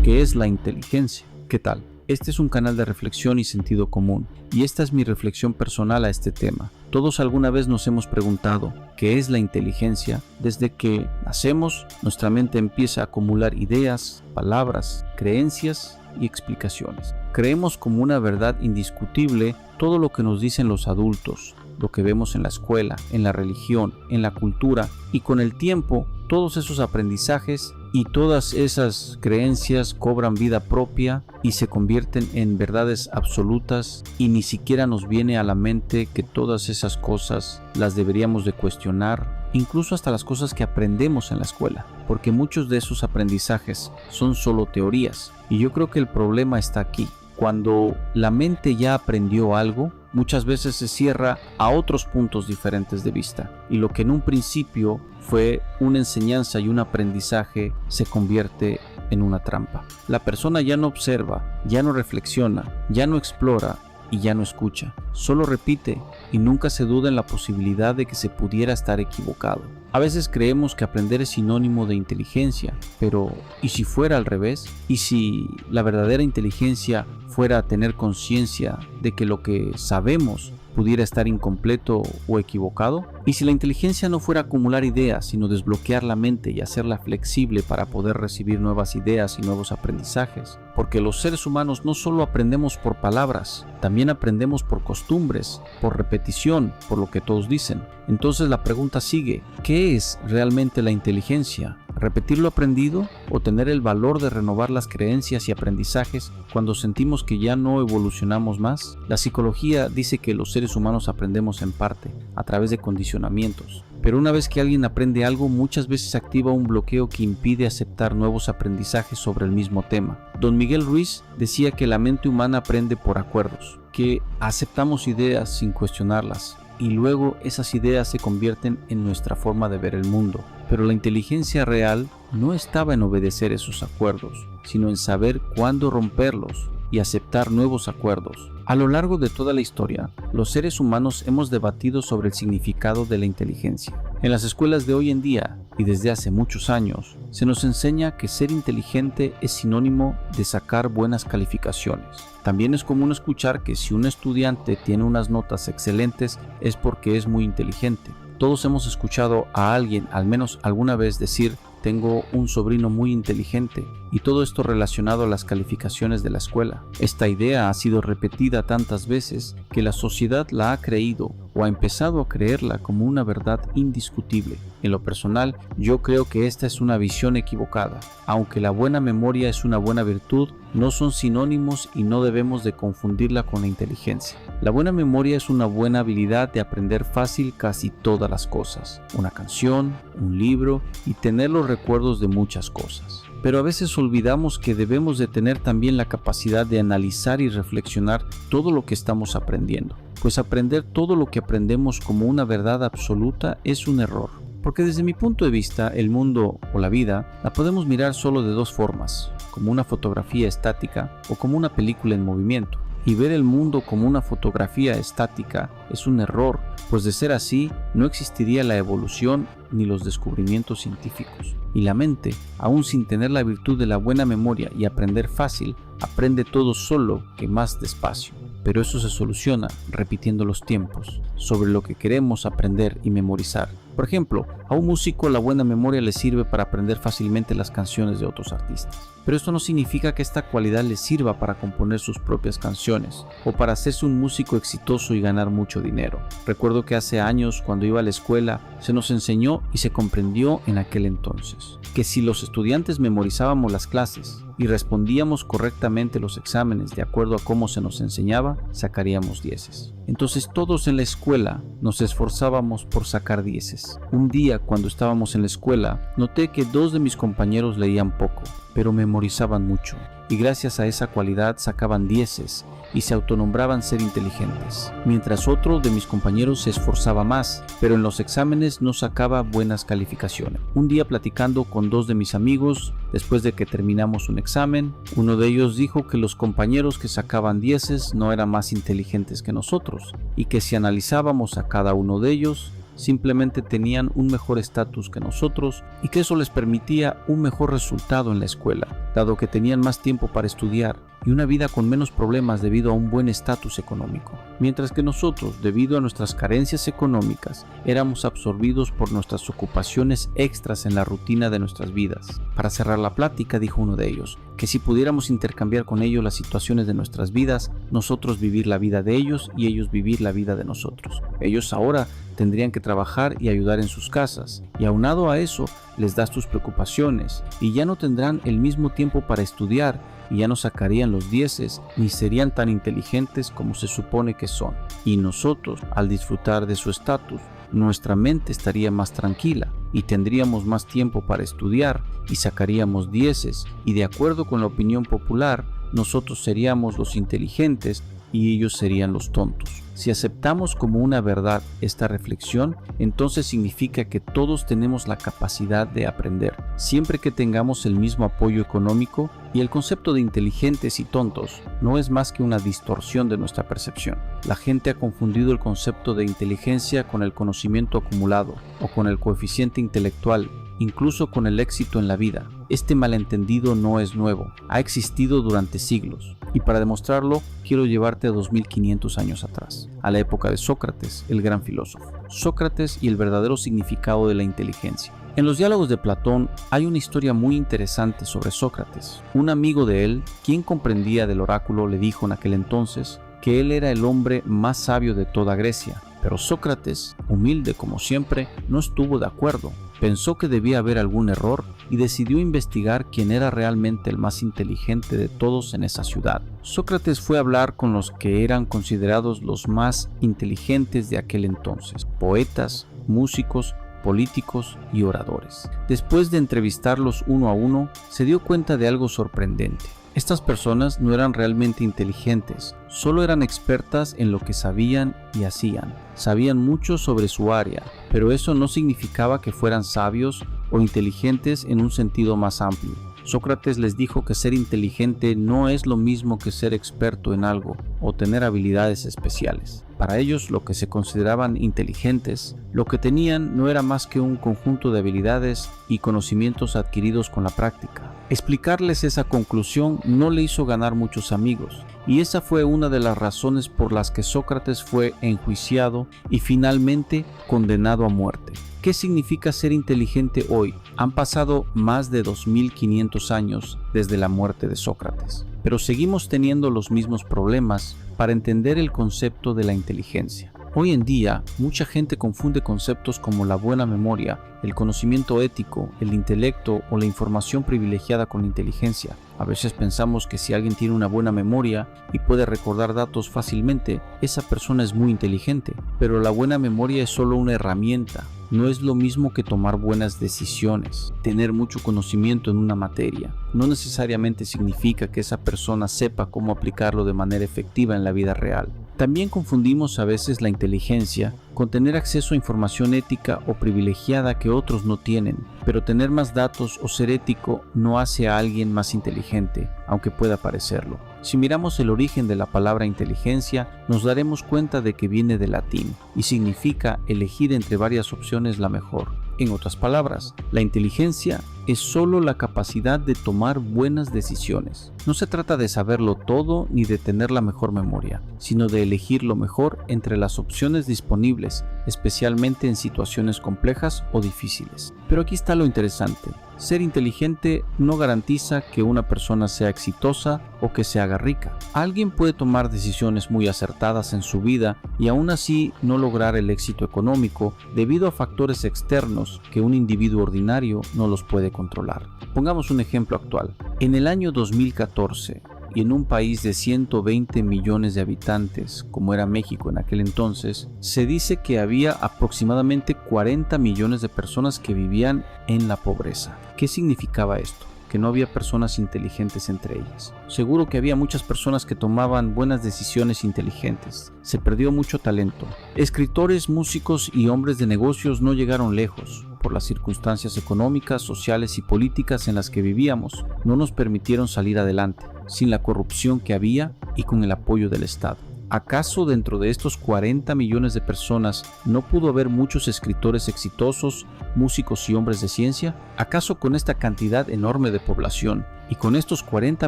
¿Qué es la inteligencia? ¿Qué tal? Este es un canal de reflexión y sentido común, y esta es mi reflexión personal a este tema. Todos alguna vez nos hemos preguntado ¿qué es la inteligencia? Desde que nacemos, nuestra mente empieza a acumular ideas, palabras, creencias y explicaciones. Creemos como una verdad indiscutible todo lo que nos dicen los adultos, lo que vemos en la escuela, en la religión, en la cultura, y con el tiempo todos esos aprendizajes y todas esas creencias cobran vida propia y se convierten en verdades absolutas, y ni siquiera nos viene a la mente que todas esas cosas las deberíamos de cuestionar, incluso hasta las cosas que aprendemos en la escuela, porque muchos de esos aprendizajes son solo teorías. Y yo creo que el problema está aquí. Cuando la mente ya aprendió algo, muchas veces se cierra a otros puntos diferentes de vista, y lo que en un principio fue una enseñanza y un aprendizaje se convierte en una trampa. La persona ya no observa, ya no reflexiona, ya no explora y ya no escucha. Solo repite y nunca se duda en la posibilidad de que se pudiera estar equivocado. A veces creemos que aprender es sinónimo de inteligencia, pero ¿y si fuera al revés? ¿Y si la verdadera inteligencia fuera tener conciencia de que lo que sabemos pudiera estar incompleto o equivocado? ¿Y si la inteligencia no fuera acumular ideas, sino desbloquear la mente y hacerla flexible para poder recibir nuevas ideas y nuevos aprendizajes? Porque los seres humanos no solo aprendemos por palabras, también aprendemos por costumbres, por repetición, por lo que todos dicen. Entonces la pregunta sigue, ¿qué es realmente la inteligencia? ¿Repetir lo aprendido o tener el valor de renovar las creencias y aprendizajes cuando sentimos que ya no evolucionamos más? La psicología dice que los seres humanos aprendemos en parte, a través de condicionamientos. Pero una vez que alguien aprende algo, muchas veces activa un bloqueo que impide aceptar nuevos aprendizajes sobre el mismo tema. Don Miguel Ruiz decía que la mente humana aprende por acuerdos, que aceptamos ideas sin cuestionarlas, y luego esas ideas se convierten en nuestra forma de ver el mundo. Pero la inteligencia real no estaba en obedecer esos acuerdos, sino en saber cuándo romperlos y aceptar nuevos acuerdos. A lo largo de toda la historia, los seres humanos hemos debatido sobre el significado de la inteligencia. En las escuelas de hoy en día, y desde hace muchos años, se nos enseña que ser inteligente es sinónimo de sacar buenas calificaciones. También es común escuchar que si un estudiante tiene unas notas excelentes es porque es muy inteligente. Todos hemos escuchado a alguien, al menos alguna vez, decir: tengo un sobrino muy inteligente, y todo esto relacionado a las calificaciones de la escuela. Esta idea ha sido repetida tantas veces que la sociedad la ha creído o ha empezado a creerla como una verdad indiscutible. En lo personal, yo creo que esta es una visión equivocada. Aunque la buena memoria es una buena virtud, no son sinónimos y no debemos de confundirla con la inteligencia. La buena memoria es una buena habilidad de aprender fácil casi todas las cosas, una canción, un libro y tener los recuerdos de muchas cosas. Pero a veces olvidamos que debemos de tener también la capacidad de analizar y reflexionar todo lo que estamos aprendiendo, pues aprender todo lo que aprendemos como una verdad absoluta es un error. Porque desde mi punto de vista, el mundo o la vida la podemos mirar solo de dos formas, como una fotografía estática o como una película en movimiento. Y ver el mundo como una fotografía estática es un error, pues de ser así no existiría la evolución ni los descubrimientos científicos. Y la mente, aún sin tener la virtud de la buena memoria y aprender fácil, aprende todo solo que más despacio. Pero eso se soluciona repitiendo los tiempos sobre lo que queremos aprender y memorizar. Por ejemplo, a un músico la buena memoria le sirve para aprender fácilmente las canciones de otros artistas. Pero esto no significa que esta cualidad le sirva para componer sus propias canciones o para hacerse un músico exitoso y ganar mucho dinero. Recuerdo que hace años, cuando iba a la escuela, se nos enseñó y se comprendió en aquel entonces que si los estudiantes memorizábamos las clases y respondíamos correctamente los exámenes de acuerdo a cómo se nos enseñaba, sacaríamos 10. Entonces todos en la escuela nos esforzábamos por sacar 10. Un día, cuando estábamos en la escuela, noté que 2 de mis compañeros leían poco, pero memorizaban mucho, y gracias a esa cualidad sacaban 10 y se autonombraban ser inteligentes, mientras otro de mis compañeros se esforzaba más, pero en los exámenes no sacaba buenas calificaciones. Un día, platicando con 2 de mis amigos, después de que terminamos un examen, uno de ellos dijo que los compañeros que sacaban 10 no eran más inteligentes que nosotros, y que si analizábamos a cada uno de ellos, simplemente tenían un mejor estatus que nosotros y que eso les permitía un mejor resultado en la escuela, dado que tenían más tiempo para estudiar y una vida con menos problemas debido a un buen estatus económico. Mientras que nosotros, debido a nuestras carencias económicas, éramos absorbidos por nuestras ocupaciones extras en la rutina de nuestras vidas. Para cerrar la plática, dijo uno de ellos, que si pudiéramos intercambiar con ellos las situaciones de nuestras vidas, nosotros vivir la vida de ellos y ellos vivir la vida de nosotros. Ellos ahora tendrían que trabajar y ayudar en sus casas, y aunado a eso, les das tus preocupaciones, y ya no tendrán el mismo tiempo para estudiar, y ya no sacarían los 10 ni serían tan inteligentes como se supone que son. Y nosotros, al disfrutar de su estatus, nuestra mente estaría más tranquila y tendríamos más tiempo para estudiar y sacaríamos 10 y de acuerdo con la opinión popular, nosotros seríamos los inteligentes y ellos serían los tontos. Si aceptamos como una verdad esta reflexión, entonces significa que todos tenemos la capacidad de aprender, siempre que tengamos el mismo apoyo económico, y el concepto de inteligentes y tontos no es más que una distorsión de nuestra percepción. La gente ha confundido el concepto de inteligencia con el conocimiento acumulado o con el coeficiente intelectual, incluso con el éxito en la vida. Este malentendido no es nuevo, ha existido durante siglos. Y para demostrarlo, quiero llevarte a 2500 años atrás, a la época de Sócrates, el gran filósofo. Sócrates y el verdadero significado de la inteligencia. En los diálogos de Platón hay una historia muy interesante sobre Sócrates. Un amigo de él, quien comprendía del oráculo, le dijo en aquel entonces que él era el hombre más sabio de toda Grecia. Pero Sócrates, humilde como siempre, no estuvo de acuerdo. Pensó que debía haber algún error y decidió investigar quién era realmente el más inteligente de todos en esa ciudad. Sócrates fue a hablar con los que eran considerados los más inteligentes de aquel entonces: poetas, músicos, políticos y oradores. Después de entrevistarlos uno a uno, se dio cuenta de algo sorprendente. Estas personas no eran realmente inteligentes, solo eran expertas en lo que sabían y hacían. Sabían mucho sobre su área, pero eso no significaba que fueran sabios o inteligentes en un sentido más amplio. Sócrates les dijo que ser inteligente no es lo mismo que ser experto en algo o tener habilidades especiales. Para ellos, lo que se consideraban inteligentes, lo que tenían no era más que un conjunto de habilidades y conocimientos adquiridos con la práctica. Explicarles esa conclusión no le hizo ganar muchos amigos, y esa fue una de las razones por las que Sócrates fue enjuiciado y finalmente condenado a muerte. ¿Qué significa ser inteligente hoy? Han pasado más de 2500 años desde la muerte de Sócrates, pero seguimos teniendo los mismos problemas para entender el concepto de la inteligencia. Hoy en día, mucha gente confunde conceptos como la buena memoria, el conocimiento ético, el intelecto o la información privilegiada con la inteligencia. A veces pensamos que si alguien tiene una buena memoria y puede recordar datos fácilmente, esa persona es muy inteligente. Pero la buena memoria es solo una herramienta. No es lo mismo que tomar buenas decisiones. Tener mucho conocimiento en una materia no necesariamente significa que esa persona sepa cómo aplicarlo de manera efectiva en la vida real. También confundimos a veces la inteligencia con tener acceso a información ética o privilegiada que otros no tienen, pero tener más datos o ser ético no hace a alguien más inteligente, aunque pueda parecerlo. Si miramos el origen de la palabra inteligencia, nos daremos cuenta de que viene del latín y significa elegir entre varias opciones la mejor. En otras palabras, la inteligencia es solo la capacidad de tomar buenas decisiones. No se trata de saberlo todo ni de tener la mejor memoria, sino de elegir lo mejor entre las opciones disponibles, especialmente en situaciones complejas o difíciles. Pero aquí está lo interesante. Ser inteligente no garantiza que una persona sea exitosa o que se haga rica. Alguien puede tomar decisiones muy acertadas en su vida y aún así no lograr el éxito económico debido a factores externos que un individuo ordinario no los puede controlar. Pongamos un ejemplo actual. En el año 2014, y en un país de 120 millones de habitantes, como era México en aquel entonces, se dice que había aproximadamente 40 millones de personas que vivían en la pobreza. ¿Qué significaba esto? Que no había personas inteligentes entre ellas. Seguro que había muchas personas que tomaban buenas decisiones inteligentes. Se perdió mucho talento. Escritores, músicos y hombres de negocios no llegaron lejos. Por las circunstancias económicas, sociales y políticas en las que vivíamos, no nos permitieron salir adelante, sin la corrupción que había y con el apoyo del Estado. ¿Acaso dentro de estos 40 millones de personas no pudo haber muchos escritores exitosos, músicos y hombres de ciencia? ¿Acaso con esta cantidad enorme de población y con estos 40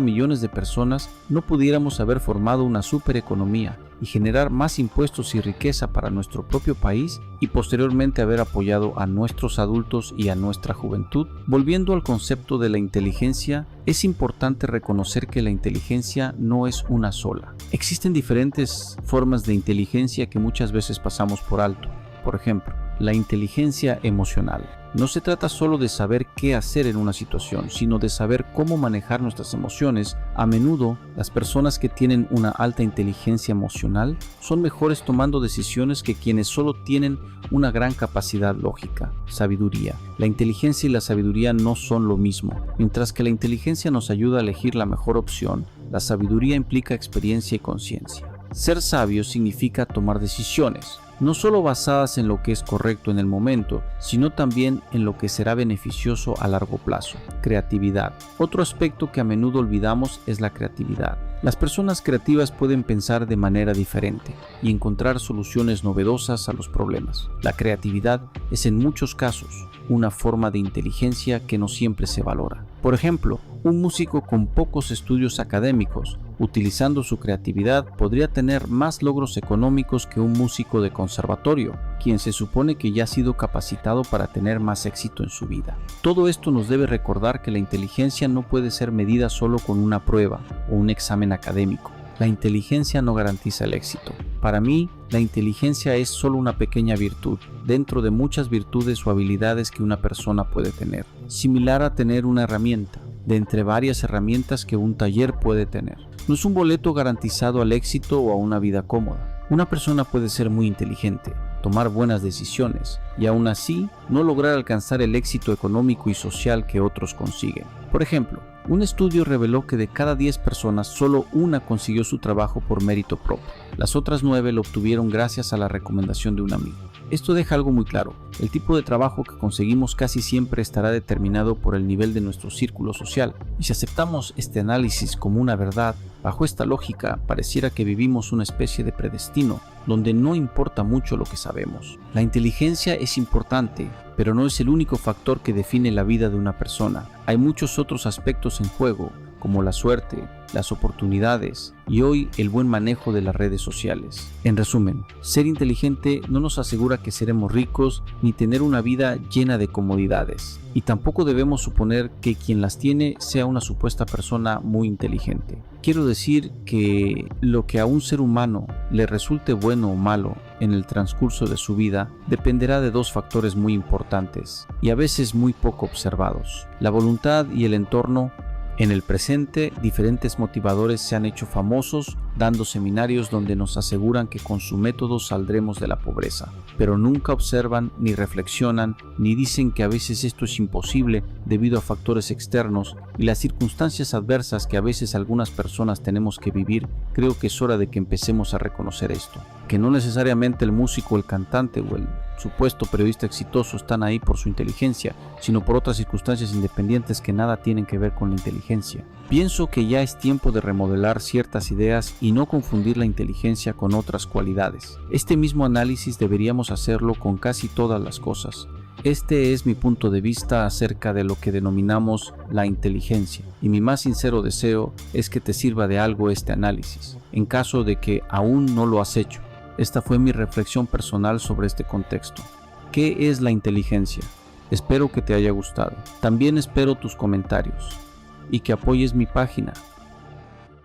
millones de personas no pudiéramos haber formado una supereconomía y generar más impuestos y riqueza para nuestro propio país y posteriormente haber apoyado a nuestros adultos y a nuestra juventud? Volviendo al concepto de la inteligencia, es importante reconocer que la inteligencia no es una sola. Existen diferentes formas de inteligencia que muchas veces pasamos por alto. Por ejemplo, la inteligencia emocional. No se trata solo de saber qué hacer en una situación, sino de saber cómo manejar nuestras emociones. A menudo, las personas que tienen una alta inteligencia emocional son mejores tomando decisiones que quienes solo tienen una gran capacidad lógica, sabiduría. La inteligencia y la sabiduría no son lo mismo. Mientras que la inteligencia nos ayuda a elegir la mejor opción, la sabiduría implica experiencia y conciencia. Ser sabio significa tomar decisiones, no solo basadas en lo que es correcto en el momento, sino también en lo que será beneficioso a largo plazo. Creatividad. Otro aspecto que a menudo olvidamos es la creatividad. Las personas creativas pueden pensar de manera diferente y encontrar soluciones novedosas a los problemas. La creatividad es en muchos casos una forma de inteligencia que no siempre se valora. Por ejemplo, un músico con pocos estudios académicos, utilizando su creatividad, podría tener más logros económicos que un músico de conservatorio, quien se supone que ya ha sido capacitado para tener más éxito en su vida. Todo esto nos debe recordar que la inteligencia no puede ser medida solo con una prueba o un examen académico. La inteligencia no garantiza el éxito. Para mí, la inteligencia es solo una pequeña virtud, dentro de muchas virtudes o habilidades que una persona puede tener. Similar a tener una herramienta, de entre varias herramientas que un taller puede tener. No es un boleto garantizado al éxito o a una vida cómoda. Una persona puede ser muy inteligente, tomar buenas decisiones y aún así no lograr alcanzar el éxito económico y social que otros consiguen. Por ejemplo, un estudio reveló que de cada 10 personas, solo una consiguió su trabajo por mérito propio. Las otras 9 lo obtuvieron gracias a la recomendación de un amigo. Esto deja algo muy claro. El tipo de trabajo que conseguimos casi siempre estará determinado por el nivel de nuestro círculo social. Y si aceptamos este análisis como una verdad, bajo esta lógica pareciera que vivimos una especie de predestino, donde no importa mucho lo que sabemos. La inteligencia es importante, pero no es el único factor que define la vida de una persona. Hay muchos otros aspectos en juego, como la suerte, las oportunidades y hoy el buen manejo de las redes sociales. En resumen, ser inteligente no nos asegura que seremos ricos ni tener una vida llena de comodidades. Y tampoco debemos suponer que quien las tiene sea una supuesta persona muy inteligente. Quiero decir que lo que a un ser humano le resulte bueno o malo en el transcurso de su vida dependerá de dos factores muy importantes y a veces muy poco observados: la voluntad y el entorno. En el presente, diferentes motivadores se han hecho famosos dando seminarios donde nos aseguran que con su método saldremos de la pobreza, pero nunca observan ni reflexionan ni dicen que a veces esto es imposible debido a factores externos y las circunstancias adversas que a veces algunas personas tenemos que vivir. Creo que es hora de que empecemos a reconocer esto, que no necesariamente el músico, el cantante o el supuesto periodista exitoso están ahí por su inteligencia, sino por otras circunstancias independientes que nada tienen que ver con la inteligencia. Pienso que ya es tiempo de remodelar ciertas ideas y no confundir la inteligencia con otras cualidades. Este mismo análisis deberíamos hacerlo con casi todas las cosas. Este es mi punto de vista acerca de lo que denominamos la inteligencia, y mi más sincero deseo es que te sirva de algo este análisis, en caso de que aún no lo has hecho. Esta fue mi reflexión personal sobre este contexto. ¿Qué es la inteligencia? Espero que te haya gustado. También espero tus comentarios y que apoyes mi página